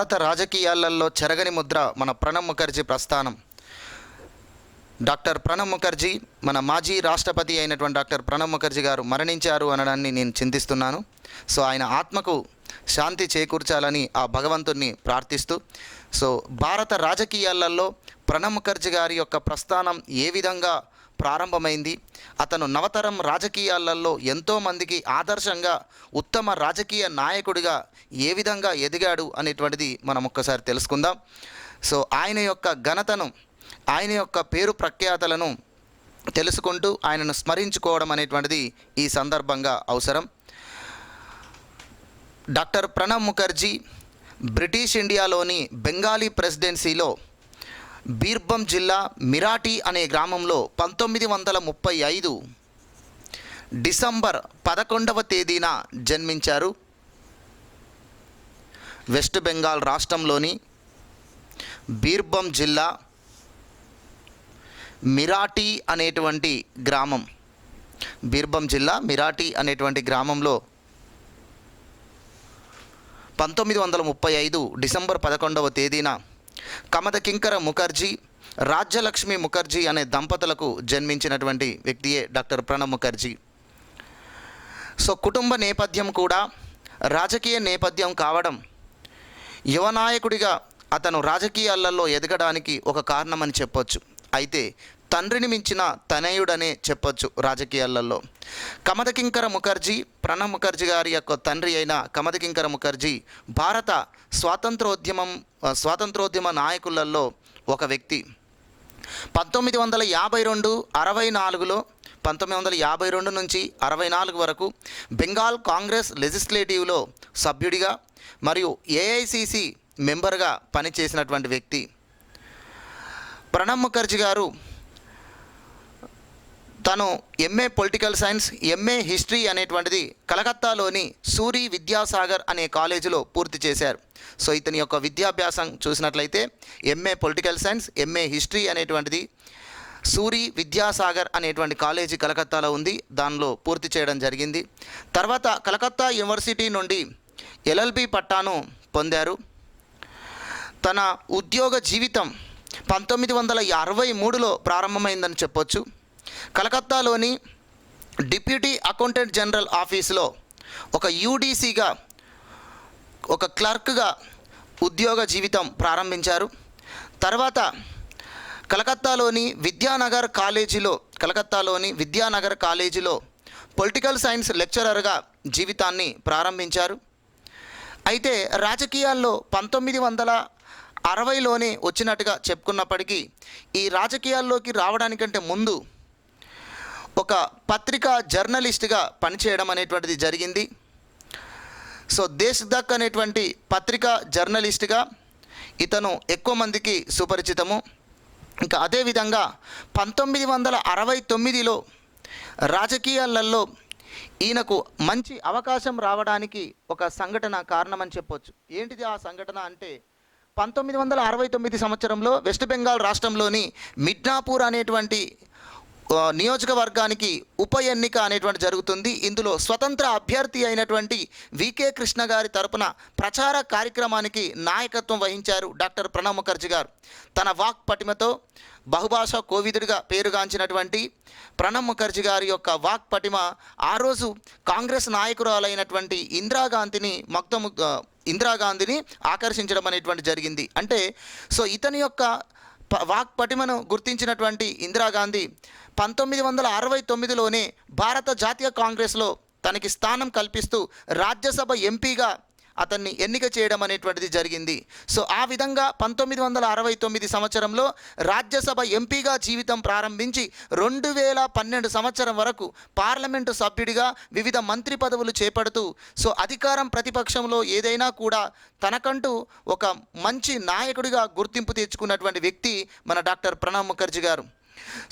భారత రాజకీయాలలో చెరగని ముద్ర మన ప్రణబ్ ముఖర్జీ ప్రస్థానం. డాక్టర్ ప్రణబ్ ముఖర్జీ, మన మాజీ రాష్ట్రపతి అయినటువంటి డాక్టర్ ప్రణబ్ ముఖర్జీ గారు మరణించారు అనడాన్ని నేను చింతిస్తున్నాను. సో ఆయన ఆత్మకు శాంతి చేకూర్చాలని ఆ భగవంతుణ్ణి ప్రార్థిస్తూ, సో భారత రాజకీయాలలో ప్రణబ్ ముఖర్జీ గారి యొక్క ప్రస్థానం ఏ విధంగా ప్రారంభమైంది, అతను నవతరం రాజకీయాలలో ఎంతోమందికి ఆదర్శంగా ఉత్తమ రాజకీయ నాయకుడిగా ఏ విధంగా ఎదిగాడు అనేటువంటిది మనం ఒక్కసారి తెలుసుకుందాం. సో ఆయన యొక్క ఘనతను, ఆయన యొక్క పేరు ప్రఖ్యాతలను తెలుసుకుంటూ ఆయనను స్మరించుకోవడం అనేటువంటిది ఈ సందర్భంగా అవసరం. డాక్టర్ ప్రణబ్ ముఖర్జీ బ్రిటిష్ ఇండియాలోని బెంగాలీ ప్రెసిడెన్సీలో బీర్భం జిల్లా మిరాటి అనే గ్రామంలో 1935 డిసెంబర్ 11వ తేదీన జన్మించారు. వెస్ట్ బెంగాల్ రాష్ట్రంలోని బీర్భం జిల్లా మిరాటి అనేటువంటి గ్రామం, బీర్భం జిల్లా మిరాటి అనేటువంటి గ్రామంలో 1935 డిసెంబర్ 11వ తేదీన కమదకింకర ముఖర్జీ, రాజ్యలక్ష్మి ముఖర్జీ అనే దంపతులకు జన్మించినటువంటి వ్యక్తియే డాక్టర్ ప్రణబ్ ముఖర్జీ. సో కుటుంబ నేపథ్యం కూడా రాజకీయ నేపథ్యం కావడం యువనాయకుడిగా అతను రాజకీయాలలో ఎదగడానికి ఒక కారణమని చెప్పొచ్చు. అయితే తండ్రిని మించిన తనయుడనే చెప్పొచ్చు రాజకీయాలలో. కమదకింకర ముఖర్జీ, ప్రణబ్ ముఖర్జీ గారి యొక్క తండ్రి అయిన కమదకింకర ముఖర్జీ భారత స్వాతంత్రోద్యమ నాయకులలో ఒక వ్యక్తి. 1952 నుంచి 64 వరకు బెంగాల్ కాంగ్రెస్ లెజిస్లేటివ్లో సభ్యుడిగా మరియు ఏఐసిసి మెంబర్గా పనిచేసినటువంటి వ్యక్తి. ప్రణబ్ ముఖర్జీ గారు తను MA political science, MA history అనేటువంటిది కలకత్తాలోని సూరి విద్యాసాగర్ అనే కాలేజీలో పూర్తి చేశారు. సో ఇతని యొక్క విద్యాభ్యాసం చూసినట్లయితే MA political science, MA history అనేటువంటిది సూరి విద్యాసాగర్ అనేటువంటి కాలేజీ కలకత్తాలో ఉంది, దానిలో పూర్తి చేయడం జరిగింది. తర్వాత కలకత్తా యూనివర్సిటీ నుండి ఎల్ఎల్బి పట్టాను పొందారు. తన ఉద్యోగ జీవితం 1963లో ప్రారంభమైందని చెప్పొచ్చు. కలకత్తాలోని డిప్యూటీ అకౌంటెంట్ జనరల్ ఆఫీసులో ఒక యూడీసీగా, ఒక క్లర్క్గా ఉద్యోగ జీవితం ప్రారంభించారు. తర్వాత కలకత్తాలోని విద్యానగర్ కాలేజీలో పొలిటికల్ సైన్స్ లెక్చరర్గా జీవితాన్ని ప్రారంభించారు. అయితే రాజకీయాల్లో 1960లోనే వచ్చినట్టుగా చెప్పుకున్నప్పటికీ ఈ రాజకీయాల్లోకి రావడానికంటే ముందు ఒక పత్రికా జర్నలిస్ట్గా పనిచేయడం అనేటువంటిది జరిగింది. సో దేశ్దక్ అనేటువంటి పత్రికా జర్నలిస్ట్గా ఇతను ఎక్కువ మందికి సుపరిచితము. ఇంకా అదేవిధంగా 1969లో రాజకీయాలలో ఈయనకు మంచి అవకాశం రావడానికి ఒక సంఘటన కారణమని చెప్పొచ్చు. ఏంటిది ఆ సంఘటన అంటే 1969 సంవత్సరంలో వెస్ట్ బెంగాల్ రాష్ట్రంలోని మిడ్నాపూర్ అనేటువంటి నియోజకవర్గానికి ఉప ఎన్నిక అనేటువంటి జరుగుతుంది. ఇందులో స్వతంత్ర అభ్యర్థి అయినటువంటి వికే కృష్ణ గారి తరపున ప్రచార కార్యక్రమానికి నాయకత్వం వహించారు డాక్టర్ ప్రణబ్ ముఖర్జీ గారు. తన వాక్ పటిమతో బహుభాషా కోవిదుడిగా పేరుగాంచినటువంటి ప్రణబ్ ముఖర్జీ గారి యొక్క వాక్ పటిమ ఆ రోజు కాంగ్రెస్ నాయకురాలైనటువంటి ఇందిరాగాంధీని ఆకర్షించడం అనేటువంటి జరిగింది. అంటే సో ఇతని యొక్క వాక్ పటిమను గుర్తించినటువంటి ఇందిరాగాంధీ 1969లోనే భారత జాతీయ కాంగ్రెస్లో తనకి స్థానం కల్పిస్తూ రాజ్యసభ ఎంపీగా అతన్ని ఎన్నిక చేయడం అనేటువంటిది జరిగింది. సో ఆ విధంగా 1969 సంవత్సరంలో రాజ్యసభ ఎంపీగా జీవితం ప్రారంభించి 2012 సంవత్సరం వరకు పార్లమెంటు సభ్యుడిగా వివిధ మంత్రి పదవులు చేపడుతూ, సో అధికారం ప్రతిపక్షంలో ఏదైనా కూడా తనకంటూ ఒక మంచి నాయకుడిగా గుర్తింపు తెచ్చుకున్నటువంటి వ్యక్తి మన డాక్టర్ ప్రణబ్ ముఖర్జీ గారు.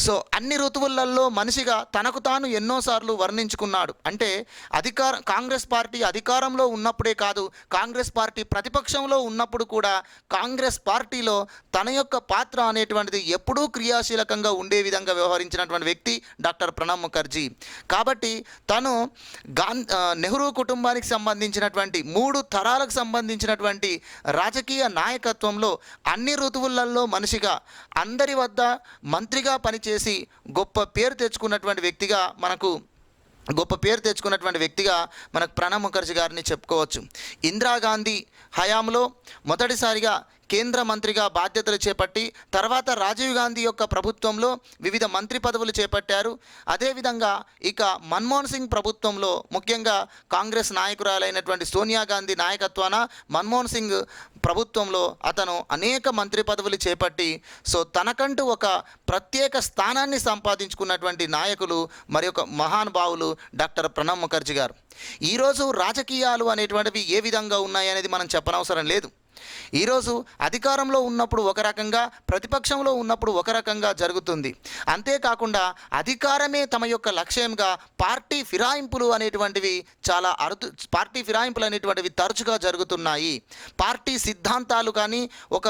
సో అన్ని ఋతువులలో మనిషిగా తనకు తాను ఎన్నోసార్లు వర్ణించుకున్నాడు. అంటే కాంగ్రెస్ పార్టీ అధికారంలో ఉన్నప్పుడే కాదు, కాంగ్రెస్ పార్టీ ప్రతిపక్షంలో ఉన్నప్పుడు కూడా కాంగ్రెస్ పార్టీలో తన యొక్క పాత్ర అనేటువంటిది ఎప్పుడూ క్రియాశీలకంగా ఉండే విధంగా వ్యవహరించినటువంటి వ్యక్తి డాక్టర్ ప్రణబ్ ముఖర్జీ. కాబట్టి తను నెహ్రూ కుటుంబానికి సంబంధించినటువంటి 3 తరాలకు సంబంధించినటువంటి రాజకీయ నాయకత్వంలో అన్ని ఋతువులలో మనిషిగా అందరి వద్ద మంత్రిగా పనిచేసి గొప్ప పేరు తెచ్చుకున్నటువంటి వ్యక్తిగా మనకు ప్రణబ్ ముఖర్జీ గారిని చెప్పుకోవచ్చు. ఇందిరాగాంధీ హయాంలో మొదటిసారిగా కేంద్ర మంత్రిగా బాధ్యతలు చేపట్టి తర్వాత రాజీవ్ గాంధీ యొక్క ప్రభుత్వంలో వివిధ మంత్రి పదవులు చేపట్టారు. అదేవిధంగా ఇక మన్మోహన్ సింగ్ ప్రభుత్వంలో ముఖ్యంగా కాంగ్రెస్ నాయకురాలైనటువంటి సోనియా గాంధీ నాయకత్వాన మన్మోహన్ సింగ్ ప్రభుత్వంలో అతను అనేక మంత్రి పదవులు చేపట్టి తనకంటూ ఒక ప్రత్యేక స్థానాన్ని సంపాదించుకున్నటువంటి నాయకులు మరి ఒక మహానుభావులు డాక్టర్ ప్రణబ్ ముఖర్జీ గారు. ఈరోజు రాజకీయాలు అనేటువంటివి ఏ విధంగా ఉన్నాయనేది మనం చెప్పనవసరం లేదు. ఈరోజు అధికారంలో ఉన్నప్పుడు ఒక రకంగా, ప్రతిపక్షంలో ఉన్నప్పుడు ఒక రకంగా జరుగుతుంది. అంతేకాకుండా అధికారమే తమ యొక్క లక్ష్యంగా పార్టీ ఫిరాయింపులు అనేటువంటివి తరచుగా జరుగుతున్నాయి. పార్టీ సిద్ధాంతాలు కానీ ఒక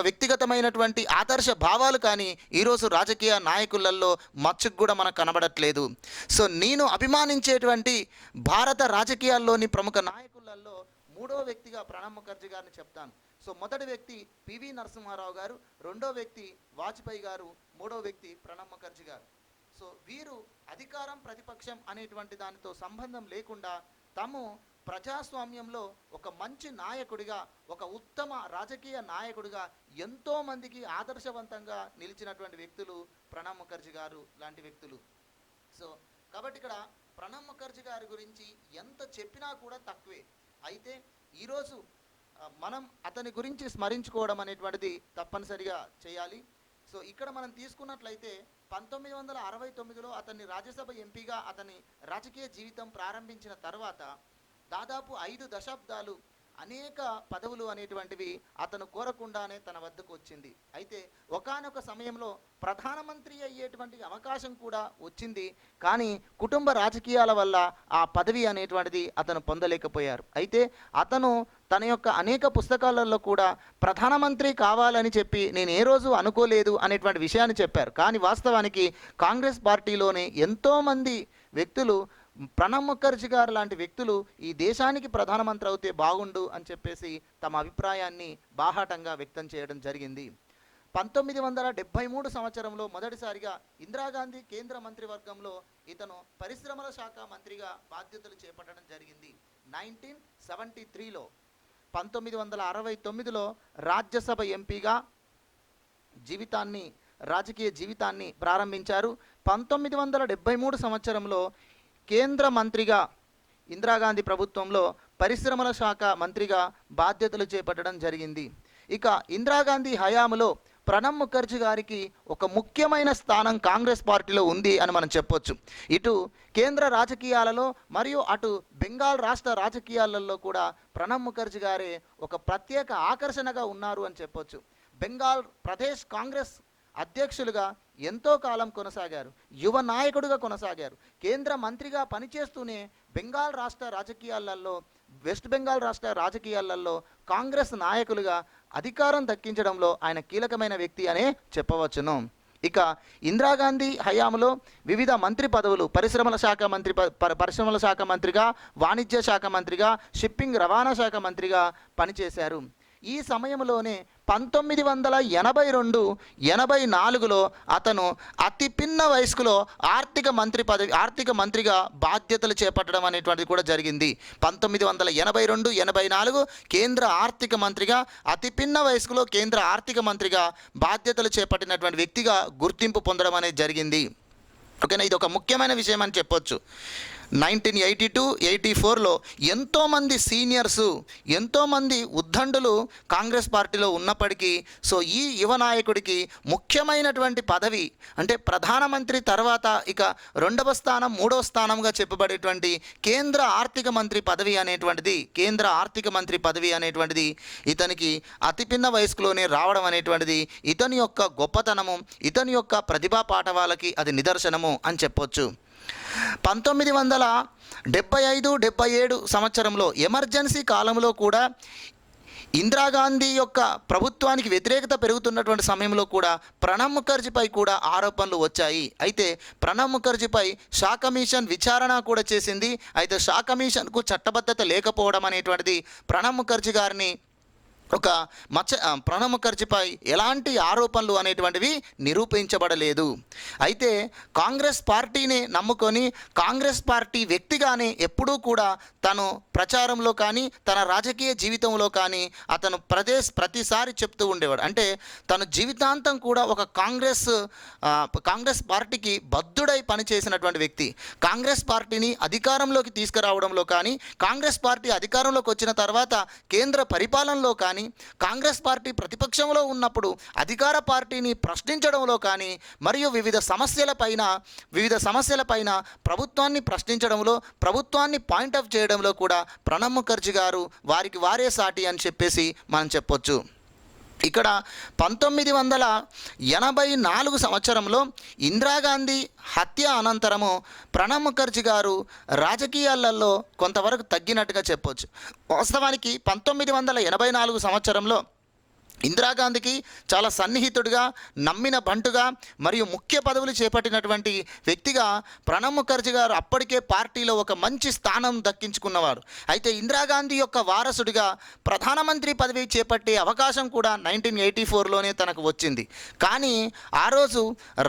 వ్యక్తిగతమైనటువంటి ఆదర్శ భావాలు కానీ ఈరోజు రాజకీయ నాయకులలో మచ్చుకు కూడా మనకు కనబడట్లేదు. నేను అభిమానించేటువంటి భారత రాజకీయాల్లోని ప్రముఖ నాయకులలో 3వ వ్యక్తిగా ప్రణబ్ ముఖర్జీ గారిని చెప్తాను. మొదటి వ్యక్తి పివి నరసింహారావు గారు, రెండో వ్యక్తి వాజ్పేయి గారు, మూడో వ్యక్తి ప్రణబ్ ముఖర్జీ గారు. వీరు అధికారం ప్రతిపక్షం అనేటువంటి దానితో సంబంధం లేకుండా తాము ప్రజాస్వామ్యంలో ఒక మంచి నాయకుడిగా, ఒక ఉత్తమ రాజకీయ నాయకుడిగా ఎంతో మందికి ఆదర్శవంతంగా నిలిచినటువంటి వ్యక్తులు ప్రణబ్ ముఖర్జీ గారు లాంటి వ్యక్తులు. కాబట్టి ఇక్కడ ప్రణబ్ ముఖర్జీ గారి గురించి ఎంత చెప్పినా కూడా తక్కువే. అయితే ఈరోజు మనం అతని గురించి స్మరించుకోవడం అనేటువంటిది తప్పనిసరిగా చేయాలి. ఇక్కడ మనం తీసుకున్నట్లయితే 1969లో అతన్ని రాజ్యసభ ఎంపీగా అతని రాజకీయ జీవితం ప్రారంభించిన తర్వాత దాదాపు 5 దశాబ్దాలు అనేక పదవులు అనేటువంటివి అతను కోరకుండానే తన వద్దకు వచ్చింది. అయితే ఒకానొక సమయంలో ప్రధానమంత్రి అయ్యేటువంటి అవకాశం కూడా వచ్చింది. కానీ కుటుంబ రాజకీయాల వల్ల ఆ పదవి అనేటువంటిది అతను పొందలేకపోయారు. అయితే అతను తన యొక్క అనేక పుస్తకాలలో కూడా ప్రధానమంత్రి కావాలని చెప్పి నేను ఏ రోజు అనుకోలేదు అనేటువంటి విషయాన్ని చెప్పారు. కానీ వాస్తవానికి కాంగ్రెస్ పార్టీలోనే ఎంతోమంది వ్యక్తులు ప్రణబ్ ముఖర్జీ గారు లాంటి వ్యక్తులు ఈ దేశానికి ప్రధానమంత్రి అవుతే బాగుండు అని చెప్పేసి తమ అభిప్రాయాన్ని బాహాటంగా వ్యక్తం చేయడం జరిగింది. 1973 సంవత్సరంలో మొదటిసారిగా ఇందిరాగాంధీ కేంద్ర మంత్రివర్గంలో ఇతను పరిశ్రమల శాఖ మంత్రిగా బాధ్యతలు చేపట్టడం జరిగింది. 1973లో 1969లో రాజ్యసభ ఎంపీగా రాజకీయ జీవితాన్ని ప్రారంభించారు. 1973 సంవత్సరంలో కేంద్ర మంత్రిగా ఇందిరాగాంధీ ప్రభుత్వంలో పరిశ్రమల శాఖ మంత్రిగా బాధ్యతలు చేపట్టడం జరిగింది. ఇక ఇందిరాగాంధీ హయాంలో ప్రణబ్ ముఖర్జీ గారికి ఒక ముఖ్యమైన స్థానం కాంగ్రెస్ పార్టీలో ఉంది అని మనం చెప్పొచ్చు. ఇటు కేంద్ర రాజకీయాలలో మరియు అటు బెంగాల్ రాష్ట్ర రాజకీయాలలో కూడా ప్రణబ్ ముఖర్జీ గారే ఒక ప్రత్యేక ఆకర్షణగా ఉన్నారు అని చెప్పొచ్చు. బెంగాల్ ప్రదేశ్ కాంగ్రెస్ అధ్యక్షులుగా ఎంతో కాలం కొనసాగారు, యువ నాయకుడిగా కొనసాగారు. కేంద్ర మంత్రిగా పనిచేస్తూనే వెస్ట్ బెంగాల్ రాష్ట్ర రాజకీయాలలో కాంగ్రెస్ నాయకులుగా అధికారం దక్కించడంలో ఆయన కీలకమైన వ్యక్తి అనే చెప్పవచ్చును. ఇక ఇందిరాగాంధీ హయాంలో వివిధ మంత్రి పదవులు పరిశ్రమల శాఖ మంత్రిగా, వాణిజ్య శాఖ మంత్రిగా, షిప్పింగ్ రవాణా శాఖ మంత్రిగా పనిచేశారు. ఈ సమయంలోనే 1982-84లో అతను అతి పిన్న వయస్కులో ఆర్థిక మంత్రిగా బాధ్యతలు చేపట్టడం అనేటువంటిది కూడా జరిగింది. 1982-84 కేంద్ర ఆర్థిక మంత్రిగా అతి పిన్న వయస్కులో కేంద్ర ఆర్థిక మంత్రిగా బాధ్యతలు చేపట్టినటువంటి వ్యక్తిగా గుర్తింపు పొందడం అనేది జరిగింది. ఓకేనా, ఇది ఒక ముఖ్యమైన విషయం అని చెప్పొచ్చు. 1982-84లో ఎంతోమంది సీనియర్సు, ఎంతోమంది ఉద్దండులు కాంగ్రెస్ పార్టీలో ఉన్నప్పటికీ సో ఈ యువ నాయకుడికి ముఖ్యమైనటువంటి పదవి అంటే ప్రధానమంత్రి తర్వాత ఇక రెండవ స్థానం మూడవ స్థానంగా చెప్పబడేటువంటి కేంద్ర ఆర్థిక మంత్రి పదవి అనేటువంటిది ఇతనికి అతి పిన్న వయసులోనే రావడం అనేటువంటిది ఇతని యొక్క గొప్పతనము, ఇతని యొక్క ప్రతిభా పాఠవాలకి అది నిదర్శనము అని చెప్పొచ్చు. 1975-77 సంవత్సరంలో ఎమర్జెన్సీ కాలంలో కూడా ఇందిరాగాంధీ యొక్క ప్రభుత్వానికి వ్యతిరేకత పెరుగుతున్నటువంటి సమయంలో కూడా ప్రణబ్ ముఖర్జీపై కూడా ఆరోపణలు వచ్చాయి. అయితే ప్రణబ్ ముఖర్జీపై షా కమిషన్ విచారణ కూడా చేసింది. అయితే షా కమిషన్కు చట్టబద్ధత లేకపోవడం అనేటువంటిది ప్రణబ్ ముఖర్జీ గారిని ప్రణబ్ ముఖర్జీపై ఎలాంటి ఆరోపణలు అనేటువంటివి నిరూపించబడలేదు. అయితే కాంగ్రెస్ పార్టీని నమ్ముకొని కాంగ్రెస్ పార్టీ వ్యక్తిగానే ఎప్పుడూ కూడా తను ప్రచారంలో కానీ తన రాజకీయ జీవితంలో కానీ అతను ప్రతిసారి చెప్తూ ఉండేవాడు. అంటే తన జీవితాంతం కూడా ఒక కాంగ్రెస్ పార్టీకి బద్ధుడై పనిచేసినటువంటి వ్యక్తి. కాంగ్రెస్ పార్టీని అధికారంలోకి తీసుకురావడంలో కానీ, కాంగ్రెస్ పార్టీ అధికారంలోకి వచ్చిన తర్వాత కేంద్ర పరిపాలనలో కానీ, కాంగ్రెస్ పార్టీ ప్రతిపక్షంలో ఉన్నప్పుడు అధికార పార్టీని ప్రశ్నించడంలో కానీ, మరియు వివిధ సమస్యలపైన ప్రభుత్వాన్ని ప్రశ్నించడంలో, ప్రభుత్వాన్ని పాయింట్ ఆఫ్ చేయడంలో కూడా ప్రణబ్ ముఖర్జీ గారు వారికి వారే సాటి అని చెప్పేసి మనం చెప్పొచ్చు. ఇక్కడ 1984 సంవత్సరంలో ఇందిరాగాంధీ హత్య అనంతరము ప్రణబ్ ముఖర్జీ గారు రాజకీయాలలో కొంతవరకు తగ్గినట్టుగా చెప్పొచ్చు. వాస్తవానికి 1984 సంవత్సరంలో ఇందిరాగాంధీకి చాలా సన్నిహితుడిగా, నమ్మిన బంటుగా మరియు ముఖ్య పదవులు చేపట్టినటువంటి వ్యక్తిగా ప్రణబ్ ముఖర్జీ గారు అప్పటికే పార్టీలో ఒక మంచి స్థానం దక్కించుకున్నవారు. అయితే ఇందిరాగాంధీ యొక్క వారసుడిగా ప్రధానమంత్రి పదవి చేపట్టే అవకాశం కూడా 1984లోనే తనకు వచ్చింది. కానీ ఆ రోజు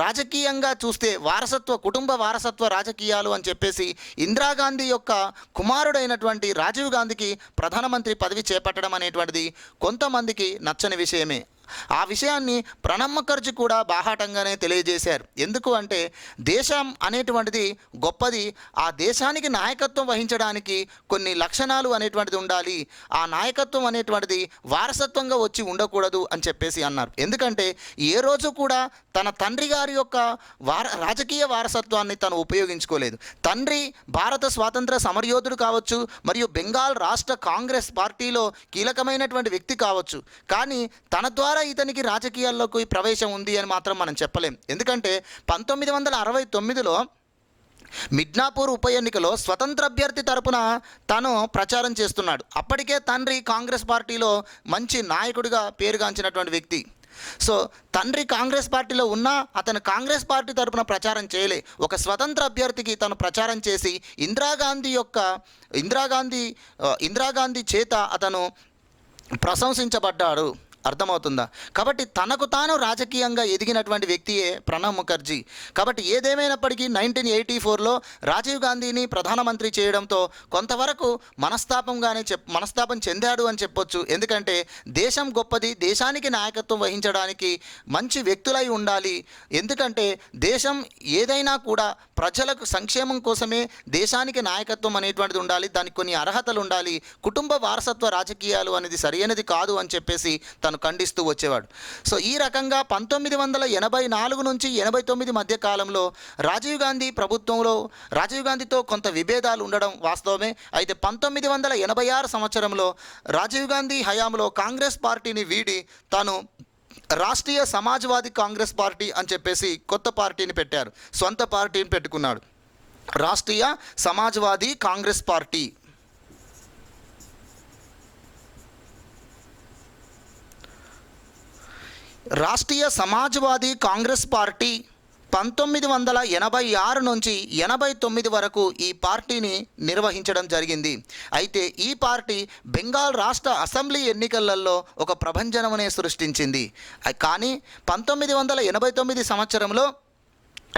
రాజకీయంగా చూస్తే కుటుంబ వారసత్వ రాజకీయాలు అని చెప్పేసి ఇందిరాగాంధీ యొక్క కుమారుడైనటువంటి రాజీవ్ గాంధీకి ప్రధానమంత్రి పదవి చేపట్టడం అనేటువంటిది కొంతమందికి నచ్చని విషయమే. ఆ విషయాన్ని ప్రణబ్ ముఖర్జీ కూడా బాహాటంగానే తెలియజేశారు. ఎందుకు అంటే దేశం అనేటువంటిది గొప్పది, ఆ దేశానికి నాయకత్వం వహించడానికి కొన్ని లక్షణాలు అనేటువంటిది ఉండాలి, ఆ నాయకత్వం అనేటువంటిది వారసత్వంగా వచ్చి ఉండకూడదు అని చెప్పేసి అన్నారు. ఎందుకంటే ఏ రోజు కూడా తన తండ్రి గారి యొక్క రాజకీయ వారసత్వాన్ని తను ఉపయోగించుకోలేదు. తండ్రి భారత స్వాతంత్ర సమరయోధుడు కావచ్చు, మరియు బెంగాల్ రాష్ట్ర కాంగ్రెస్ పార్టీలో కీలకమైనటువంటి వ్యక్తి కావచ్చు, కానీ తన ద్వారా ఇతనికి రాజకీయాల్లోకి ప్రవేశం ఉంది అని మాత్రం మనం చెప్పలేం. ఎందుకంటే 1969లో మిడ్నాపూర్ ఉప ఎన్నికలో స్వతంత్ర అభ్యర్థి తరపున తను ప్రచారం చేస్తున్నాడు. అప్పటికే తండ్రి కాంగ్రెస్ పార్టీలో మంచి నాయకుడిగా పేరుగాంచినటువంటి వ్యక్తి. సో తండ్రి కాంగ్రెస్ పార్టీలో ఉన్నా అతను కాంగ్రెస్ పార్టీ తరపున ప్రచారం చేయలే. ఒక స్వతంత్ర అభ్యర్థికి తను ప్రచారం చేసి ఇందిరాగాంధీ చేత అతను ప్రశంసించబడ్డాడు. అర్థమవుతుందా? కాబట్టి తనకు తాను రాజకీయంగా ఎదిగినటువంటి వ్యక్తియే ప్రణబ్ ముఖర్జీ. కాబట్టి ఏదేమైనప్పటికీ 1984లో రాజీవ్ గాంధీని ప్రధానమంత్రి చేయడంతో కొంతవరకు మనస్తాపం చెందాడు అని చెప్పొచ్చు. ఎందుకంటే దేశం గొప్పది, దేశానికి నాయకత్వం వహించడానికి మంచి వ్యక్తులై ఉండాలి. ఎందుకంటే దేశం ఏదైనా కూడా ప్రజలకు సంక్షేమం కోసమే దేశానికి నాయకత్వం అనేటువంటిది ఉండాలి, దానికి కొన్ని అర్హతలు ఉండాలి. కుటుంబ వారసత్వ రాజకీయాలు అనేది సరైనది కాదు అని చెప్పేసి ఖండిస్తూ వచ్చేవాడు. సో ఈ రకంగా 1984 నుంచి 89 మధ్య కాలంలో రాజీవ్ గాంధీతో కొంత విభేదాలు ఉండడం వాస్తవమే. అయితే 1986 సంవత్సరంలో రాజీవ్ గాంధీ హయాంలో కాంగ్రెస్ పార్టీని వీడి తాను రాష్ట్రీయ సమాజ్వాదీ కాంగ్రెస్ పార్టీ అని చెప్పేసి కొత్త పార్టీని పెట్టారు, సొంత పార్టీని పెట్టుకున్నాడు. రాష్ట్రీయ సమాజ్వాదీ కాంగ్రెస్ పార్టీ. రాష్ట్రీయ సమాజ్వాదీ కాంగ్రెస్ పార్టీ 1986 నుంచి 89 వరకు ఈ పార్టీని నిర్వహించడం జరిగింది. అయితే ఈ పార్టీ బెంగాల్ రాష్ట్ర అసెంబ్లీ ఎన్నికలలో ఒక ప్రభంజనమునే సృష్టించింది. కానీ 1989 సంవత్సరంలో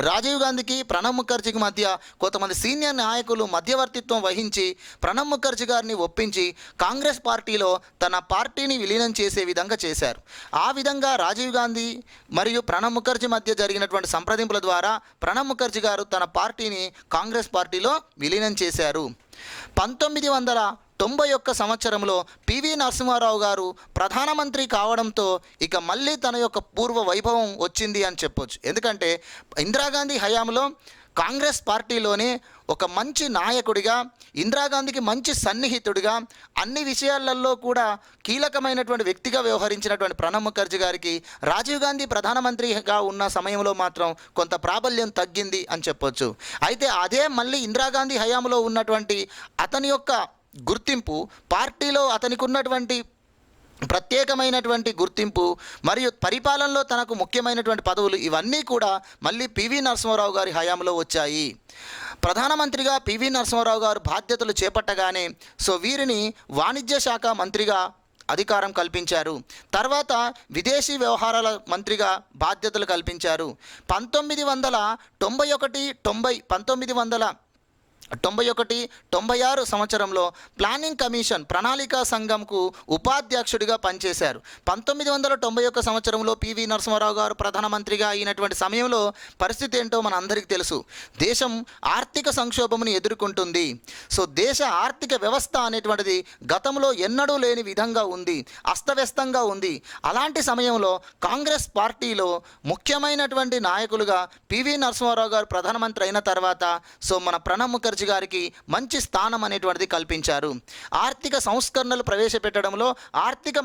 రాజీవ్ గాంధీకి ప్రణబ్ ముఖర్జీకి మధ్య కొంతమంది సీనియర్ నాయకులు మధ్యవర్తిత్వం వహించి ప్రణబ్ ముఖర్జీ గారిని ఒప్పించి కాంగ్రెస్ పార్టీలో తన పార్టీని విలీనం చేసే విధంగా చేశారు. ఆ విధంగా రాజీవ్ గాంధీ మరియు ప్రణబ్ ముఖర్జీ మధ్య జరిగినటువంటి సంప్రదింపుల ద్వారా ప్రణబ్ ముఖర్జీ గారు తన పార్టీని కాంగ్రెస్ పార్టీలో విలీనం చేశారు. 1991 సంవత్సరంలో పివి నరసింహారావు గారు ప్రధానమంత్రి కావడంతో ఇక మళ్ళీ తన యొక్క పూర్వ వైభవం వచ్చింది అని చెప్పొచ్చు. ఎందుకంటే ఇందిరాగాంధీ హయాంలో కాంగ్రెస్ పార్టీలోనే ఒక మంచి నాయకుడిగా, ఇందిరాగాంధీకి మంచి సన్నిహితుడిగా, అన్ని విషయాలలో కూడా కీలకమైనటువంటి వ్యక్తిగా వ్యవహరించినటువంటి ప్రణబ్ ముఖర్జీ గారికి రాజీవ్ గాంధీ ప్రధానమంత్రిగా ఉన్న సమయంలో మాత్రం కొంత ప్రాబల్యం తగ్గింది అని చెప్పొచ్చు. అయితే అదే మళ్ళీ ఇందిరాగాంధీ హయాంలో ఉన్నటువంటి అతని యొక్క గుర్తింపు, పార్టీలో అతనికి ఉన్నటువంటి ప్రత్యేకమైనటువంటి గుర్తింపు మరియు పరిపాలనలో తనకు ముఖ్యమైనటువంటి పదవులు ఇవన్నీ కూడా మళ్ళీ పివి నరసింహారావు గారి హయాంలో వచ్చాయి. ప్రధానమంత్రిగా పివి నరసింహారావు గారు బాధ్యతలు చేపట్టగానే వీరిని వాణిజ్య శాఖ మంత్రిగా అధికారం కల్పించారు. తర్వాత విదేశీ వ్యవహారాల మంత్రిగా బాధ్యతలు కల్పించారు. 1991-96 సంవత్సరంలో ప్లానింగ్ కమిషన్ ప్రణాళికా సంఘంకు ఉపాధ్యక్షుడిగా పనిచేశారు. 1991 సంవత్సరంలో పివి నరసింహారావు గారు ప్రధానమంత్రిగా అయినటువంటి సమయంలో పరిస్థితి ఏంటో మన అందరికీ తెలుసు. దేశం ఆర్థిక సంక్షోభమును ఎదుర్కొంటుంది. దేశ ఆర్థిక వ్యవస్థ అనేటువంటిది గతంలో ఎన్నడూ లేని విధంగా ఉంది, అస్తవ్యస్తంగా ఉంది. అలాంటి సమయంలో కాంగ్రెస్ పార్టీలో ముఖ్యమైనటువంటి నాయకులుగా పివి నరసింహారావు గారు ప్రధానమంత్రి అయిన తర్వాత మన ప్రణబ్ ముఖర్జీ గారికి మంచి స్థానం అనేటువంటిది కల్పించారు. ఆర్థిక సంస్కరణలు ప్రవేశపెట్టడంలో ఆర్థిక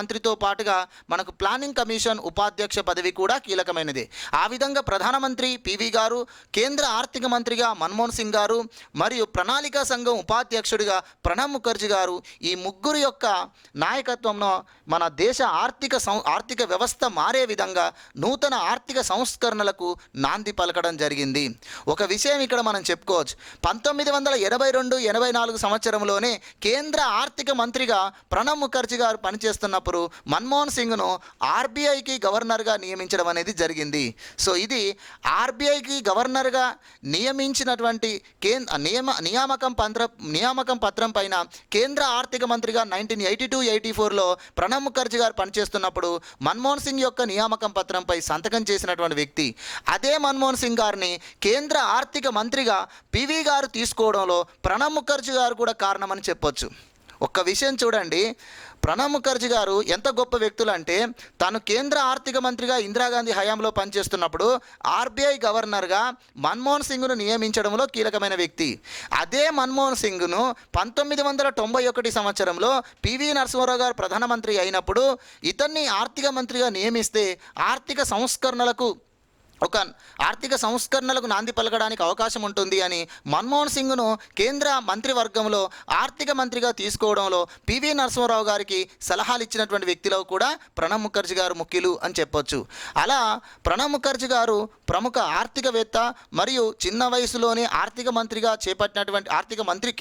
మంత్రితో పాటుగా మనకు ప్లానింగ్ కమిషన్ ఉపాధ్యక్ష పదవి కూడా కీలకమైనది. ఆ విధంగా ప్రధానమంత్రి పివి గారు, కేంద్ర ఆర్థిక మంత్రిగా మన్మోహన్ సింగ్ గారు మరియు ప్రణాళికా సంఘం ఉపాధ్యక్షుడిగా ప్రణబ్ ముఖర్జీ గారు, ఈ ముగ్గురు యొక్క నాయకత్వంలో మన దేశ ఆర్థిక వ్యవస్థ మారే విధంగా నూతన ఆర్థిక సంస్కరణలకు నాంది పలకడం జరిగింది. ఒక విషయం ఇక్కడ మనం చెప్పుకోవచ్చు. 1982-84 సంవత్సరంలోనే కేంద్ర ఆర్థిక మంత్రిగా ప్రణబ్ ముఖర్జీ గారు పనిచేస్తున్నప్పుడు మన్మోహన్ సింగ్ను ఆర్బీఐకి గవర్నర్గా నియమించడం అనేది జరిగింది. ఇది ఆర్బీఐకి గవర్నర్గా నియమించినటువంటి నియామకం పత్రం పైన కేంద్ర ఆర్థిక మంత్రిగా 1982-84లో ప్రణబ్ ముఖర్జీ గారు పనిచేస్తున్నప్పుడు మన్మోహన్ సింగ్ యొక్క నియామకం పత్రంపై సంతకం చేసినటువంటి వ్యక్తి. అదే మన్మోహన్ సింగ్ గారిని కేంద్ర ఆర్థిక మంత్రిగా పివి గారు తీసుకోవడంలో ప్రణబ్ ముఖర్జీ గారు కూడా కారణమని చెప్పొచ్చు. ఒక్క విషయం చూడండి, ప్రణబ్ ముఖర్జీ గారు ఎంత గొప్ప వ్యక్తులు అంటే, తాను కేంద్ర ఆర్థిక మంత్రిగా ఇందిరాగాంధీ హయాంలో పనిచేస్తున్నప్పుడు ఆర్బీఐ గవర్నర్గా మన్మోహన్ సింగ్ను నియమించడంలో కీలకమైన వ్యక్తి. అదే మన్మోహన్ సింగ్ను 1991 సంవత్సరంలో పివి నరసింహారావు గారు ప్రధానమంత్రి అయినప్పుడు ఇతన్ని ఆర్థిక మంత్రిగా నియమిస్తే ఆర్థిక సంస్కరణలకు నాంది పలకడానికి అవకాశం ఉంటుంది అని మన్మోహన్ సింగ్ను కేంద్ర మంత్రివర్గంలో ఆర్థిక మంత్రిగా తీసుకోవడంలో పివి నరసింహారావు గారికి సలహాలు ఇచ్చినటువంటి వ్యక్తిలో కూడా ప్రణబ్ ముఖర్జీ గారు ముఖ్యులు అని చెప్పొచ్చు. అలా ప్రణబ్ ముఖర్జీ గారు ప్రముఖ ఆర్థికవేత్త మరియు చిన్న వయసులోనే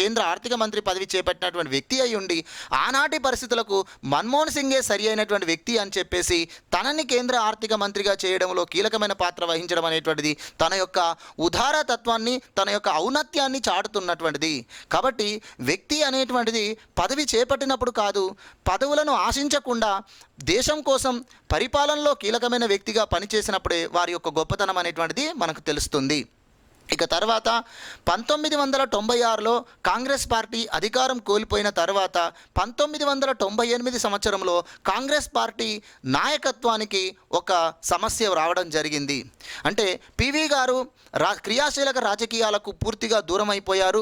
కేంద్ర ఆర్థిక మంత్రి పదవి చేపట్టినటువంటి వ్యక్తి అయి ఉండి ఆనాటి పరిస్థితులకు మన్మోహన్ సింగే సరి అయినటువంటి వ్యక్తి అని చెప్పేసి తనని కేంద్ర ఆర్థిక మంత్రిగా చేయడంలో కీలకమైన పాత్ర వహించడం అనేటువంటిది తన యొక్క ఉదారతత్వాన్ని, తన యొక్క ఔన్నత్యాన్ని చాటుతున్నటువంటిది. కాబట్టి వ్యక్తి అనేటువంటిది పదవి చేపట్టినప్పుడు కాదు, పదవులను ఆశించకుండా దేశం కోసం పరిపాలనలో కీలకమైన వ్యక్తిగా పనిచేసినప్పుడే వారి యొక్క గొప్పతనం అనేటువంటిది మనకు తెలుస్తుంది. ఇక తర్వాత 1996లో కాంగ్రెస్ పార్టీ అధికారం కోల్పోయిన తర్వాత 1998 సంవత్సరంలో కాంగ్రెస్ పార్టీ నాయకత్వానికి ఒక సమస్య రావడం జరిగింది. అంటే పివి గారు క్రియాశీలక రాజకీయాలకు పూర్తిగా దూరం అయిపోయారు.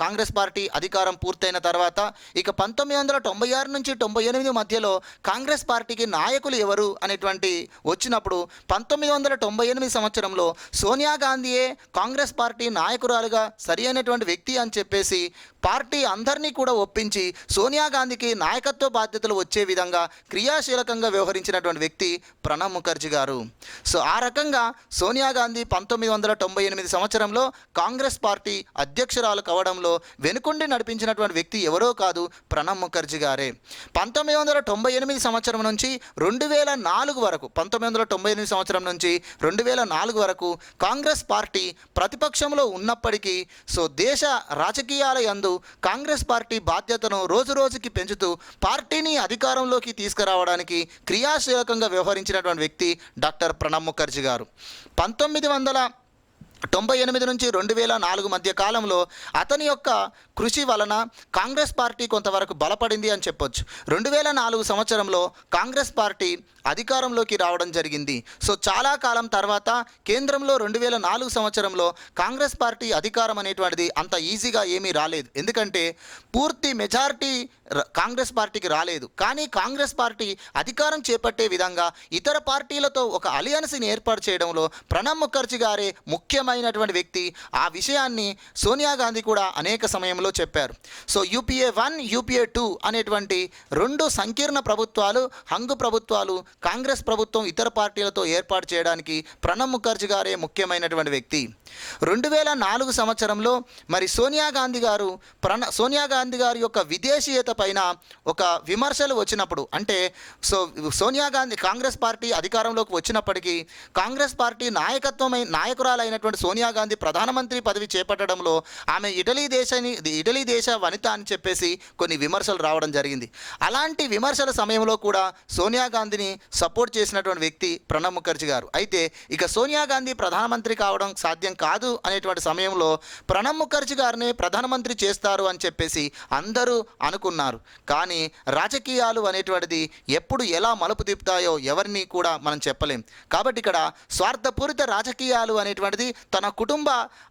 కాంగ్రెస్ పార్టీ అధికారం పూర్తయిన తర్వాత ఇక 1996 నుంచి 98 మధ్యలో కాంగ్రెస్ పార్టీకి నాయకులు ఎవరు అనేటువంటి వచ్చినప్పుడు 1998 సంవత్సరంలో సోనియా గాంధీయే కాంగ్రెస్ పార్టీ నాయకురాలుగా సరి అయినటువంటి వ్యక్తి అని చెప్పేసి పార్టీ అందరినీ కూడా ఒప్పించి సోనియా గాంధీకి నాయకత్వ బాధ్యతలు వచ్చే విధంగా క్రియాశీలకంగా వ్యవహరించినటువంటి వ్యక్తి ప్రణబ్ ముఖర్జీ గారు. సో ఆ రకంగా సోనియా గాంధీ 1998 సంవత్సరంలో కాంగ్రెస్ పార్టీ అధ్యక్షురాలు కావడంలో వెనుకుండి నడిపించినటువంటి వ్యక్తి ఎవరో కాదు, ప్రణబ్ ముఖర్జీ గారే. 1998 సంవత్సరం నుంచి 2004 వరకు 1998 సంవత్సరం నుంచి 2004 వరకు కాంగ్రెస్ పార్టీ ప్రతిపక్షంలో ఉన్నప్పటికీ సో దేశ రాజకీయాల యందు కాంగ్రెస్ పార్టీ బాధ్యతను రోజురోజుకి పెంచుతూ పార్టీని అధికారంలోకి తీసుకురావడానికి క్రియాశీలకంగా వ్యవహరించినటువంటి వ్యక్తి డాక్టర్ ప్రణబ్ ముఖర్జీ గారు. 1998 నుంచి 2004 మధ్య కాలంలో అతని యొక్క కృషి వలన కాంగ్రెస్ పార్టీ కొంతవరకు బలపడింది అని చెప్పొచ్చు. 2004 సంవత్సరంలో కాంగ్రెస్ పార్టీ అధికారంలోకి రావడం జరిగింది. సో చాలా కాలం తర్వాత కేంద్రంలో 2004 సంవత్సరంలో కాంగ్రెస్ పార్టీ అధికారం అనేటువంటిది అంత ఈజీగా ఏమీ రాలేదు. ఎందుకంటే పూర్తి మెజారిటీ కాంగ్రెస్ పార్టీకి రాలేదు. కానీ కాంగ్రెస్ పార్టీ అధికారం చేపట్టే విధంగా ఇతర పార్టీలతో ఒక అలియన్స్ని ఏర్పాటు చేయడంలో ప్రణబ్ ముఖర్జీ గారే ముఖ్యమైనటువంటి వ్యక్తి. ఆ విషయాన్ని సోనియా గాంధీ కూడా అనేక సమయంలో చెప్పారు. సో యూపీఏ 1, యూపీఏ 2 అనేటువంటి 2 సంకీర్ణ ప్రభుత్వాలు, హంగు ప్రభుత్వాలు కాంగ్రెస్ ప్రభుత్వం ఇతర పార్టీలతో ఏర్పాటు చేయడానికి ప్రణబ్ ముఖర్జీ గారే ముఖ్యమైనటువంటి వ్యక్తి. 2004 సంవత్సరంలో మరి సోనియా గాంధీ గారి యొక్క విదేశీయత పైన ఒక విమర్శలు వచ్చినప్పుడు, అంటే సోనియా గాంధీ కాంగ్రెస్ పార్టీ అధికారంలోకి వచ్చినప్పటికీ కాంగ్రెస్ పార్టీ నాయకురాలైనటువంటి సోనియా గాంధీ ప్రధానమంత్రి పదవి చేపట్టడంలో ఆమె ఇటలీ దేశ వనిత అని చెప్పేసి కొన్ని విమర్శలు రావడం జరిగింది. అలాంటి విమర్శల సమయంలో కూడా సోనియా గాంధీని సపోర్ట్ చేసినటువంటి వ్యక్తి ప్రణబ్ ముఖర్జీ గారు. అయితే ఇక సోనియా గాంధీ ప్రధానమంత్రి కావడం సాధ్యం కాదు అనేటువంటి సమయంలో ప్రణబ్ ముఖర్జీ గారిని ప్రధానమంత్రి చేస్తారు అని చెప్పేసి అందరూ అనుకున్నారు. కానీ రాజకీయాలు అనేటువంటిది ఎప్పుడు ఎలా మలుపు తిప్పుతాయో ఎవరిని కూడా మనం చెప్పలేం. కాబట్టి ఇక్కడ స్వార్థపూరిత రాజకీయాలు అనేటువంటిది తన కుటుంబ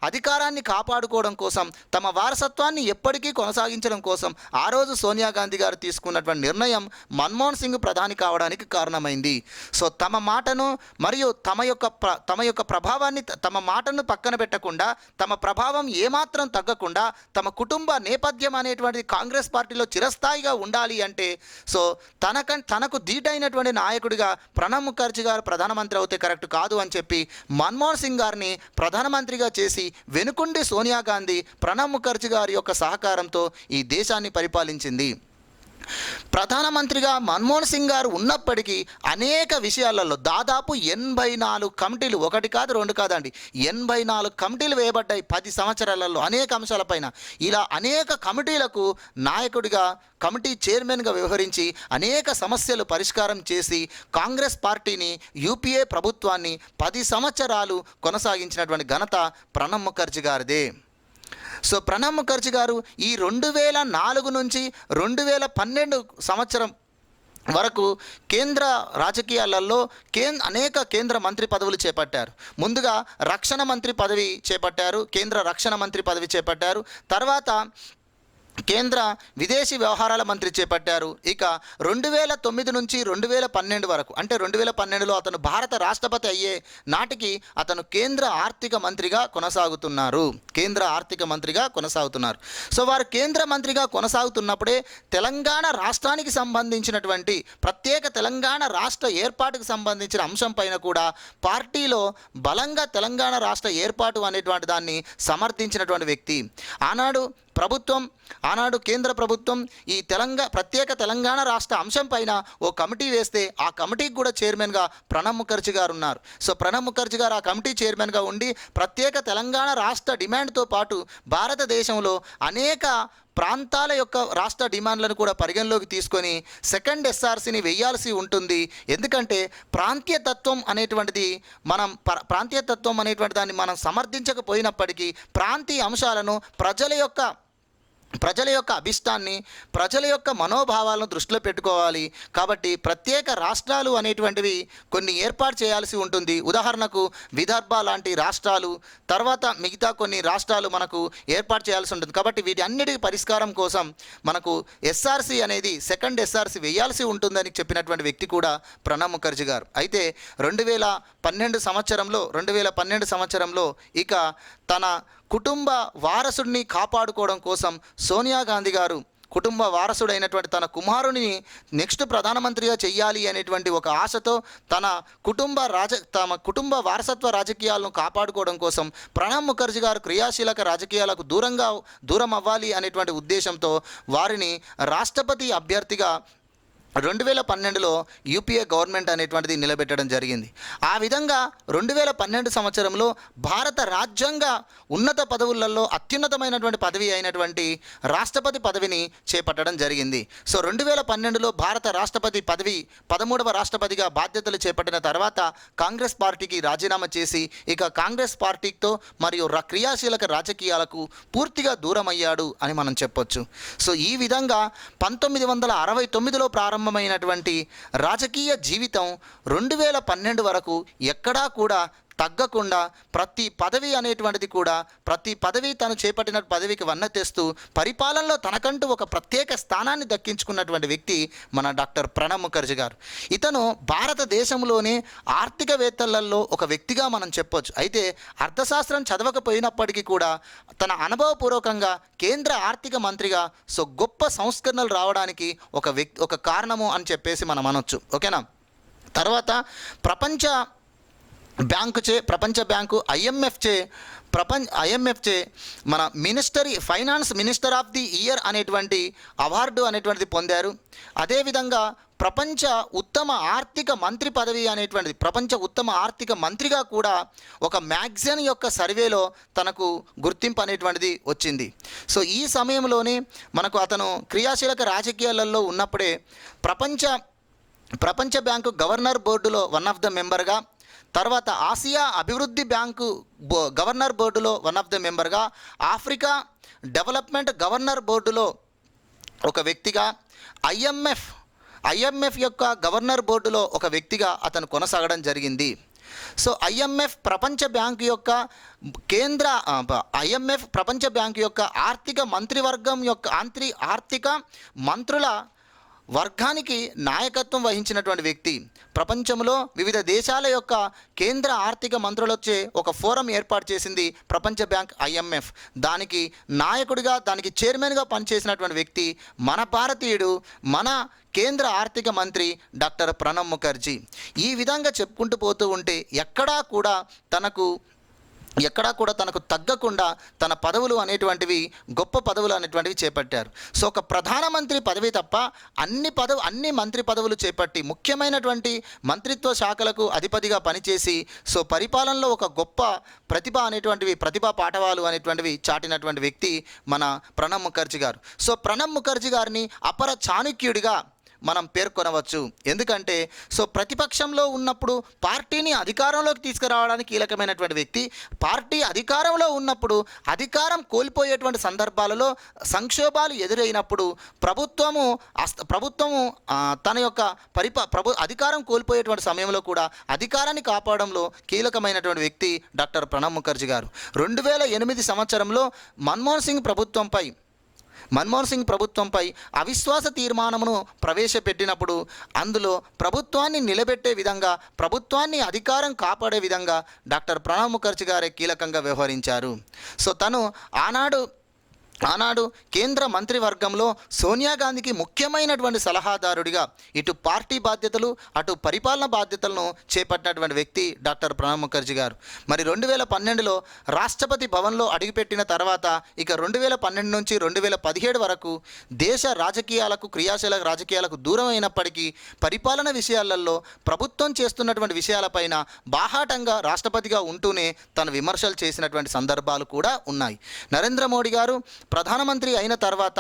అధికారాన్ని కాపాడుకోవడం కోసం, తమ వారసత్వాన్ని ఎప్పటికీ కొనసాగించడం కోసం ఆ రోజు సోనియా గాంధీ గారు తీసుకున్నటువంటి నిర్ణయం మన్మోహన్ సింగ్ ప్రధాని కావడానికి కారణమైంది. సో తమ మాటను మరియు తమ యొక్క ప్రభావాన్ని, తమ మాటను పక్కన పెట్టకుండా, తమ ప్రభావం ఏమాత్రం తగ్గకుండా, తమ కుటుంబ నేపథ్యం అనేటువంటిది కాంగ్రెస్ పార్టీలో చిరస్థాయిగా ఉండాలి అంటే సో తనకు ధీటైనటువంటి నాయకుడిగా ప్రణబ్ ముఖర్జీ గారు ప్రధానమంత్రి అవుతే కరెక్ట్ కాదు అని చెప్పి మన్మోహన్ సింగ్ గారిని ప్రధానమంత్రిగా చేసి వెనుకుండి సోనియా గాంధీ ప్రణబ్ ముఖర్జీ గారి యొక్క సహకారంతో ఈ దేశాన్ని పరిపాలించింది. ప్రధానమంత్రిగా మన్మోహన్ సింగ్ గారు ఉన్నప్పటికీ అనేక విషయాలలో దాదాపు 84 కమిటీలు, ఒకటి కాదు రెండు కాదండి, 84 కమిటీలు వేయబడ్డాయి 10 సంవత్సరాలలో అనేక అంశాలపైన. ఇలా అనేక కమిటీలకు నాయకుడిగా, కమిటీ చైర్మన్గా వ్యవహరించి అనేక సమస్యలు పరిష్కారం చేసి కాంగ్రెస్ పార్టీని, యూపీఏ ప్రభుత్వాన్ని 10 సంవత్సరాలు కొనసాగించినటువంటి ఘనత ప్రణబ్ ముఖర్జీ గారిదే. సో ప్రణబ్ ముఖర్జీ గారు ఈ 2004 నుంచి 2012 సంవత్సరం వరకు కేంద్ర రాజకీయాలలో అనేక కేంద్ర మంత్రి పదవులు చేపట్టారు. ముందుగా రక్షణ మంత్రి పదవి చేపట్టారు, కేంద్ర రక్షణ మంత్రి పదవి చేపట్టారు. తర్వాత కేంద్ర విదేశీ వ్యవహారాల మంత్రి చేపట్టారు. ఇక 2009 నుంచి 2012 వరకు, అంటే 2012లో అతను భారత రాష్ట్రపతి అయ్యే నాటికి అతను కేంద్ర ఆర్థిక మంత్రిగా కొనసాగుతున్నారు. సో వారు కేంద్ర మంత్రిగా కొనసాగుతున్నప్పుడే తెలంగాణ రాష్ట్రానికి సంబంధించినటువంటి ప్రత్యేక తెలంగాణ రాష్ట్ర ఏర్పాటుకు సంబంధించిన అంశం పైన కూడా పార్టీలో బలంగా తెలంగాణ రాష్ట్ర ఏర్పాటు అనేటువంటి దాన్ని సమర్థించినటువంటి వ్యక్తి. ఆనాడు కేంద్ర ప్రభుత్వం ఈ ప్రత్యేక తెలంగాణ రాష్ట్ర అంశం పైన ఓ కమిటీ వేస్తే ఆ కమిటీకి కూడా చైర్మన్గా ప్రణబ్ ముఖర్జీ గారు ఉన్నారు. సో ప్రణబ్ ముఖర్జీ గారు ఆ కమిటీ చైర్మన్గా ఉండి ప్రత్యేక తెలంగాణ రాష్ట్ర డిమాండ్తో పాటు భారతదేశంలో అనేక ప్రాంతాల యొక్క రాష్ట్ర డిమాండ్లను కూడా పరిగణలోకి తీసుకొని సెకండ్ ఎస్ఆర్సీని వేయాల్సి ఉంటుంది. ఎందుకంటే ప్రాంతీయతత్వం అనేటువంటి దాన్ని మనం సమర్థించకపోయినప్పటికీ ప్రాంతీయ అంశాలను ప్రజల యొక్క అభిష్టాన్ని, ప్రజల యొక్క మనోభావాలను దృష్టిలో పెట్టుకోవాలి. కాబట్టి ప్రత్యేక రాష్ట్రాలు అనేటువంటివి కొన్ని ఏర్పాటు చేయాల్సి ఉంటుంది. ఉదాహరణకు విదర్భ లాంటి రాష్ట్రాలు, తర్వాత మిగతా కొన్ని రాష్ట్రాలు మనకు ఏర్పాటు చేయాల్సి ఉంటుంది. కాబట్టి వీటి అన్నిటికీ పరిష్కారం కోసం మనకు ఎస్ఆర్సీ అనేది, సెకండ్ ఎస్ఆర్సీ వేయాల్సి ఉంటుందని చెప్పినటువంటి వ్యక్తి కూడా ప్రణబ్ ముఖర్జీ గారు. అయితే 2012 సంవత్సరంలో ఇక తన కుటుంబ వారసుడిని కాపాడుకోవడం కోసం సోనియా గాంధీ గారు కుటుంబ వారసుడైనటువంటి తన కుమారుని నెక్స్ట్ ప్రధానమంత్రిగా చెయ్యాలి అనేటువంటి ఒక ఆశతో తమ కుటుంబ వారసత్వ రాజకీయాలను కాపాడుకోవడం కోసం ప్రణబ్ ముఖర్జీ గారు క్రియాశీలక రాజకీయాలకు దూరం అవ్వాలి అనేటువంటి ఉద్దేశంతో వారిని రాష్ట్రపతి అభ్యర్థిగా 2012లో యూపీఏ గవర్నమెంట్ అనేటువంటిది నిలబెట్టడం జరిగింది. ఆ విధంగా 2012 సంవత్సరంలో భారత రాజ్యాంగ ఉన్నత పదవులలో అత్యున్నతమైనటువంటి పదవి అయినటువంటి రాష్ట్రపతి పదవిని చేపట్టడం జరిగింది. సో 2012లో భారత రాష్ట్రపతి పదవి 13వ రాష్ట్రపతిగా బాధ్యతలు చేపట్టిన తర్వాత కాంగ్రెస్ పార్టీకి రాజీనామా చేసి ఇక కాంగ్రెస్ పార్టీతో మరియు క్రియాశీలక రాజకీయాలకు పూర్తిగా దూరం అయ్యాడు అని మనం చెప్పొచ్చు. సో ఈ విధంగా 1969లో ప్రారంభమైనటువంటి రాజకీయ జీవితం 2012 వరకు ఎక్కడా కూడా తగ్గకుండా ప్రతి పదవి అనేటువంటిది కూడా ప్రతి పదవి తను చేపట్టిన పదవికి వన్న తెస్తూ పరిపాలనలో తనకంటూ ఒక ప్రత్యేక స్థానాన్ని దక్కించుకున్నటువంటి వ్యక్తి మన డాక్టర్ ప్రణబ్ ముఖర్జీ గారు. ఇతను భారతదేశంలోనే ఆర్థికవేత్తలలో ఒక వ్యక్తిగా మనం చెప్పొచ్చు. అయితే అర్థశాస్త్రం చదవకపోయినప్పటికీ కూడా తన అనుభవపూర్వకంగా కేంద్ర ఆర్థిక మంత్రిగా గొప్ప సంస్కరణలు రావడానికి ఒక కారణము అని చెప్పేసి మనం అనొచ్చు. ఓకేనా. తర్వాత ప్రపంచ బ్యాంకు IMF చే మన finance minister of the year అనేటువంటి అవార్డు అనేటువంటిది పొందారు. అదేవిధంగా ప్రపంచ ఉత్తమ ఆర్థిక మంత్రి పదవి అనేటువంటిది ప్రపంచ ఉత్తమ ఆర్థిక మంత్రిగా కూడా ఒక మ్యాగజైన్ యొక్క సర్వేలో తనకు గుర్తింపు అనేటువంటిది వచ్చింది. సో ఈ సమయంలోనే మనకు అతను క్రియాశీలక రాజకీయాలలో ఉన్నప్పుడే ప్రపంచ బ్యాంకు గవర్నర్ బోర్డులో వన్ ఆఫ్ ద మెంబర్గా, తర్వాత ఆసియా అభివృద్ధి బ్యాంకు గవర్నర్ బోర్డులో వన్ ఆఫ్ ద మెంబర్గా, ఆఫ్రికా డెవలప్మెంట్ గవర్నర్ బోర్డులో ఒక వ్యక్తిగా, ఐఎంఎఫ్ యొక్క గవర్నర్ బోర్డులో ఒక వ్యక్తిగా అతను కొనసాగడం జరిగింది. సో ప్రపంచ బ్యాంకు యొక్క ఆర్థిక మంత్రివర్గం యొక్క ఆర్థిక మంత్రుల వర్గానికి నాయకత్వం వహించినటువంటి వ్యక్తి. ప్రపంచంలో వివిధ దేశాల యొక్క కేంద్ర ఆర్థిక మంత్రులొచ్చే ఒక ఫోరం ఏర్పాటు చేసింది ప్రపంచ బ్యాంక్ IMF. దానికి నాయకుడిగా దానికి చైర్మన్గా పనిచేసినటువంటి వ్యక్తి మన భారతీయుడు, మన కేంద్ర ఆర్థిక మంత్రి డాక్టర్ ప్రణబ్ ముఖర్జీ. ఈ విధంగా చెప్పుకుంటూ పోతూ ఉంటే ఎక్కడా కూడా తనకు తగ్గకుండా తన పదవులు అనేటువంటివి గొప్ప పదవులు అనేటువంటివి చేపట్టారు. సో ఒక ప్రధానమంత్రి పదవి తప్ప అన్ని మంత్రి పదవులు చేపట్టి ముఖ్యమైనటువంటి మంత్రిత్వ శాఖలకు అధిపతిగా పనిచేసి సో పరిపాలనలో ఒక గొప్ప ప్రతిభా పాఠవాలు అనేటువంటివి చాటినటువంటి వ్యక్తి మన ప్రణబ్ ముఖర్జీ గారు. సో ప్రణబ్ ముఖర్జీ గారిని అపర చాణక్యుడిగా మనం పేర్కొనవచ్చు. ఎందుకంటే సో ప్రతిపక్షంలో ఉన్నప్పుడు పార్టీని అధికారంలోకి తీసుకురావడానికి కీలకమైనటువంటి వ్యక్తి, పార్టీ అధికారంలో ఉన్నప్పుడు అధికారం కోల్పోయేటువంటి సందర్భాలలో సంక్షోభాలు ఎదురైనప్పుడు ప్రభుత్వము తన యొక్క అధికారం కోల్పోయేటువంటి సమయంలో కూడా అధికారాన్ని కాపాడంలో కీలకమైనటువంటి వ్యక్తి డాక్టర్ ప్రణబ్ ముఖర్జీ గారు. 2008 సంవత్సరంలో మన్మోహన్ సింగ్ ప్రభుత్వంపై అవిశ్వాస తీర్మానమును ప్రవేశపెట్టినప్పుడు అందులో ప్రభుత్వాన్ని నిలబెట్టే విధంగా, ప్రభుత్వాన్ని అధికారం కాపాడే విధంగా డాక్టర్ ప్రణబ్ ముఖర్జీ గారే కీలకంగా వ్యవహరించారు. సో తను ఆనాడు కేంద్ర మంత్రివర్గంలో సోనియా గాంధీకి ముఖ్యమైనటువంటి సలహాదారుడిగా ఇటు పార్టీ బాధ్యతలు అటు పరిపాలన బాధ్యతలను చేపట్టినటువంటి వ్యక్తి డాక్టర్ ప్రణబ్ ముఖర్జీ గారు. మరి 2012లో రాష్ట్రపతి భవన్లో అడుగుపెట్టిన తర్వాత ఇక 2012 నుంచి 2017 వరకు దేశ క్రియాశీలక రాజకీయాలకు దూరం అయినప్పటికీ పరిపాలన విషయాలలో ప్రభుత్వం చేస్తున్నటువంటి విషయాలపైన బాహాటంగా రాష్ట్రపతిగా ఉంటూనే తను విమర్శలు చేసినటువంటి సందర్భాలు కూడా ఉన్నాయి. నరేంద్ర మోడీ గారు ప్రధానమంత్రి అయిన తర్వాత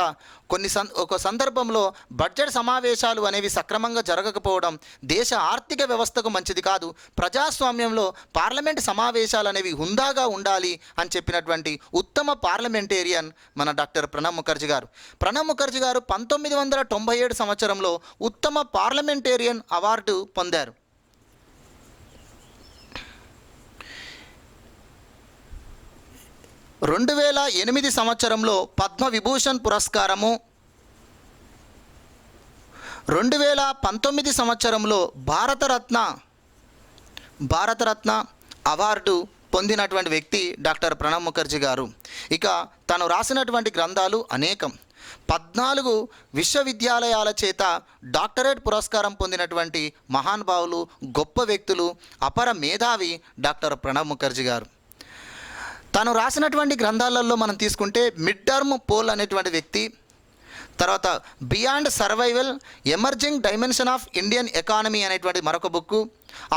ఒక సందర్భంలో బడ్జెట్ సమావేశాలు అనేవి సక్రమంగా జరగకపోవడం దేశ ఆర్థిక వ్యవస్థకు మంచిది కాదు, ప్రజాస్వామ్యంలో పార్లమెంట్ సమావేశాలు అనేవి హుందాగా ఉండాలి అని చెప్పినటువంటి ఉత్తమ పార్లమెంటేరియన్ మన డాక్టర్ ప్రణబ్ ముఖర్జీ గారు. 1997 సంవత్సరంలో ఉత్తమ పార్లమెంటేరియన్ అవార్డు పొందారు. 2008 సంవత్సరంలో పద్మవిభూషణ్ పురస్కారము, 2019 సంవత్సరంలో భారతరత్న అవార్డు పొందినటువంటి వ్యక్తి డాక్టర్ ప్రణబ్ ముఖర్జీ గారు. ఇక తను రాసినటువంటి గ్రంథాలు అనేకం. 14 విశ్వవిద్యాలయాల చేత డాక్టరేట్ పురస్కారం పొందినటువంటి మహానుభావులు, గొప్ప వ్యక్తులు, అపర మేధావి డాక్టర్ ప్రణబ్ ముఖర్జీ గారు. తను రాసినటువంటి గ్రంథాలలో మనం తీసుకుంటే మిడ్ టర్మ్ పోల్ అనేటువంటి వ్యక్తి, తర్వాత beyond survival emerging dimension of Indian economy అనేటువంటి మరొక బుక్కు,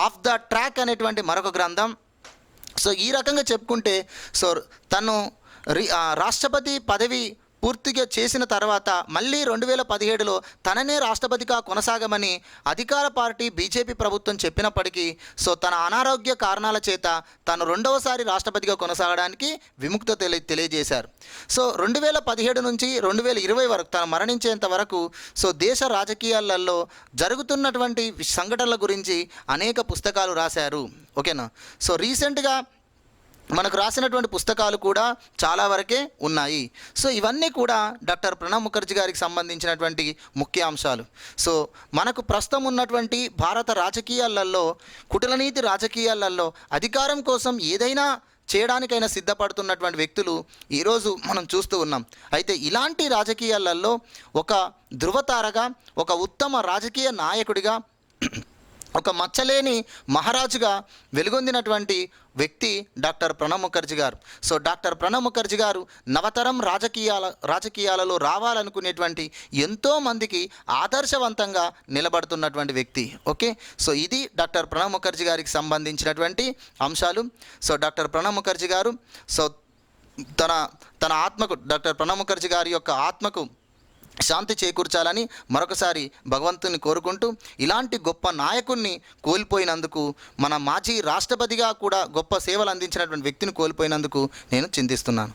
ఆఫ్ ద ట్రాక్ అనేటువంటి మరొక గ్రంథం. సో ఈ రకంగా చెప్పుకుంటే సో తను రాష్ట్రపతి పదవి పూర్తిగా చేసిన తర్వాత మళ్ళీ 2017లో తననే రాష్ట్రపతిగా కొనసాగమని అధికార పార్టీ బీజేపీ ప్రభుత్వం చెప్పినప్పటికీ సో తన అనారోగ్య కారణాల చేత తను రెండవసారి రాష్ట్రపతిగా కొనసాగడానికి విముక్త తెలియజేశారు. సో 2017 నుంచి 2020 వరకు తను మరణించేంత వరకు సో దేశ రాజకీయాలలో జరుగుతున్నటువంటి సంఘటనల గురించి అనేక పుస్తకాలు రాశారు. ఓకేనా. సో రీసెంట్గా మనకు రాసినటువంటి పుస్తకాలు కూడా చాలా వరకే ఉన్నాయి. సో ఇవన్నీ కూడా డాక్టర్ ప్రణబ్ ముఖర్జీ గారికి సంబంధించినటువంటి ముఖ్య అంశాలు. సో మనకు ప్రస్తుతం ఉన్నటువంటి భారత రాజకీయాలలో, కుటిలనీతి రాజకీయాలలో అధికారం కోసం ఏదైనా చేయడానికైనా సిద్ధపడుతున్నటువంటి వ్యక్తులు ఈరోజు మనం చూస్తూ ఉన్నాం. అయితే ఇలాంటి రాజకీయాలలో ఒక ధృవతారగా, ఒక ఉత్తమ రాజకీయ నాయకుడిగా, ఒక మచ్చలేని మహారాజుగా వెలుగొందినటువంటి వ్యక్తి డాక్టర్ ప్రణబ్ ముఖర్జీ గారు. సో డాక్టర్ ప్రణబ్ ముఖర్జీ గారు నవతరం రాజకీయాలలో రావాలనుకునేటువంటి ఎంతోమందికి ఆదర్శవంతంగా నిలబడుతున్నటువంటి వ్యక్తి. ఓకే. సో ఇది డాక్టర్ ప్రణబ్ ముఖర్జీ గారికి సంబంధించినటువంటి అంశాలు. సో డాక్టర్ ప్రణబ్ ముఖర్జీ గారు సో తన ఆత్మకు, డాక్టర్ ప్రణబ్ ముఖర్జీ గారి యొక్క ఆత్మకు శాంతి చేకూర్చాలని మరొకసారి భగవంతుని కోరుకుంటూ, ఇలాంటి గొప్ప నాయకుడిని కోల్పోయినందుకు, మన మాజీ రాష్ట్రపతిగా కూడా గొప్ప సేవలు అందించినటువంటి వ్యక్తిని కోల్పోయినందుకు నేను చింతిస్తున్నాను.